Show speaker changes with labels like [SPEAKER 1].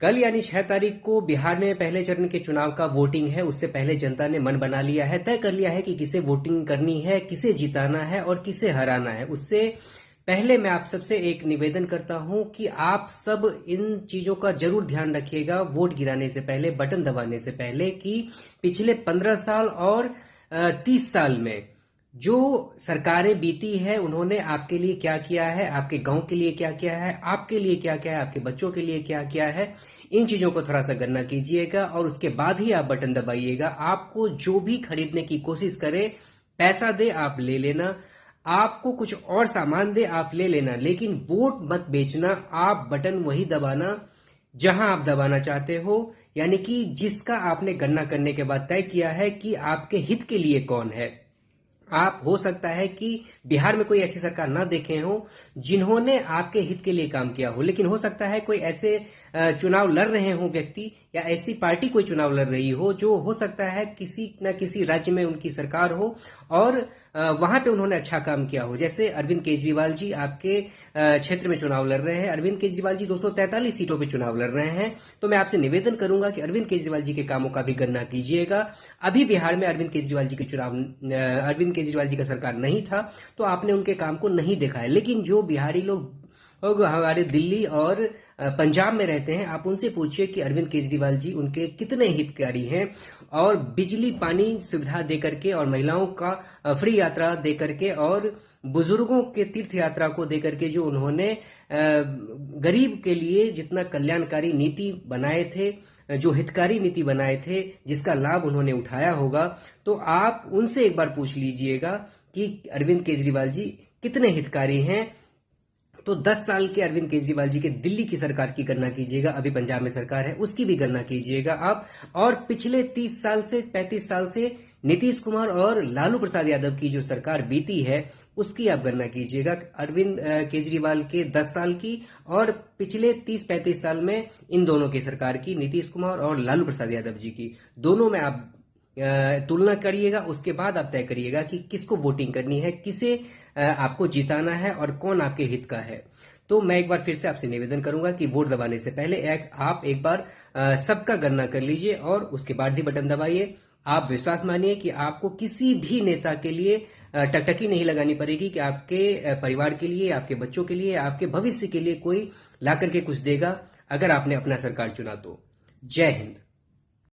[SPEAKER 1] कल यानी 6 तारीख को बिहार में पहले चरण के चुनाव का वोटिंग है। उससे पहले जनता ने मन बना लिया है, तय कर लिया है कि किसे वोटिंग करनी है, किसे जिताना है और किसे हराना है। उससे पहले मैं आप सबसे एक निवेदन करता हूं कि आप सब इन चीजों का जरूर ध्यान रखिएगा वोट गिराने से पहले, बटन दबाने से पहले, कि पिछले 15 साल और 30 साल में जो सरकारें बीती है उन्होंने आपके लिए क्या किया है, आपके गांव के लिए क्या किया है, आपके लिए क्या किया है, आपके बच्चों के लिए क्या किया है। इन चीजों को थोड़ा सा गणना कीजिएगा और उसके बाद ही आप बटन दबाइएगा। आपको जो भी खरीदने की कोशिश करे, पैसा दे आप ले लेना, आपको कुछ और सामान दे आप ले लेना, लेकिन वोट मत बेचना। आप बटन वही दबाना जहां आप दबाना चाहते हो, यानी कि जिसका आपने गणना करने के बाद तय किया है कि आपके हित के लिए कौन है। आप हो सकता है कि बिहार में कोई ऐसी सरकार ना देखे हो जिन्होंने आपके हित के लिए काम किया हो, लेकिन हो सकता है कोई ऐसे चुनाव लड़ रहे हो व्यक्ति या ऐसी पार्टी कोई चुनाव लड़ रही हो जो हो सकता है किसी न किसी राज्य में उनकी सरकार हो और वहां पे उन्होंने अच्छा काम किया हो। जैसे अरविंद केजरीवाल जी आपके क्षेत्र में चुनाव लड़ रहे हैं। अरविंद केजरीवाल जी 243 सीटों पे चुनाव लड़ रहे हैं। तो मैं आपसे निवेदन करूंगा कि अरविंद केजरीवाल जी के कामों का भी गणना कीजिएगा। अभी बिहार में अरविंद केजरीवाल जी का सरकार नहीं था तो आपने उनके काम को नहीं देखा है, लेकिन जो बिहारी लोग हमारे दिल्ली और पंजाब में रहते हैं, आप उनसे पूछिए कि अरविंद केजरीवाल जी उनके कितने हितकारी हैं। और बिजली पानी सुविधा दे करके और महिलाओं का फ्री यात्रा दे करके और बुजुर्गों के तीर्थ यात्रा को दे करके जो उन्होंने गरीब के लिए जितना कल्याणकारी नीति बनाए थे, जो हितकारी नीति बनाए थे, जिसका लाभ उन्होंने उठाया होगा, तो आप उनसे एक बार पूछ लीजिएगा कि अरविंद केजरीवाल जी कितने हितकारी हैं। तो 10 साल के अरविंद केजरीवाल जी के दिल्ली की सरकार की गणना कीजिएगा, अभी पंजाब में सरकार है उसकी भी गणना कीजिएगा आप, और पिछले 30 साल से 35 साल से नीतीश कुमार और लालू प्रसाद यादव की जो सरकार बीती है उसकी आप गणना कीजिएगा। अरविंद केजरीवाल के 10 साल की और पिछले 30-35 साल में इन दोनों की सरकार की, नीतीश कुमार और लालू प्रसाद यादव जी की, दोनों में आप तुलना करिएगा। उसके बाद आप तय करिएगा कि किसको वोटिंग करनी है, किसे आपको जिताना है और कौन आपके हित का है। तो मैं एक बार फिर से आपसे निवेदन करूंगा कि वोट दबाने से पहले आप एक बार सबका गणना कर लीजिए और उसके बाद ही बटन दबाइए। आप विश्वास मानिए कि आपको किसी भी नेता के लिए टकटकी नहीं लगानी पड़ेगी कि आपके परिवार के लिए, आपके बच्चों के लिए, आपके भविष्य के लिए कोई ला करके कुछ देगा अगर आपने अपना सरकार चुना तो। जय हिंद।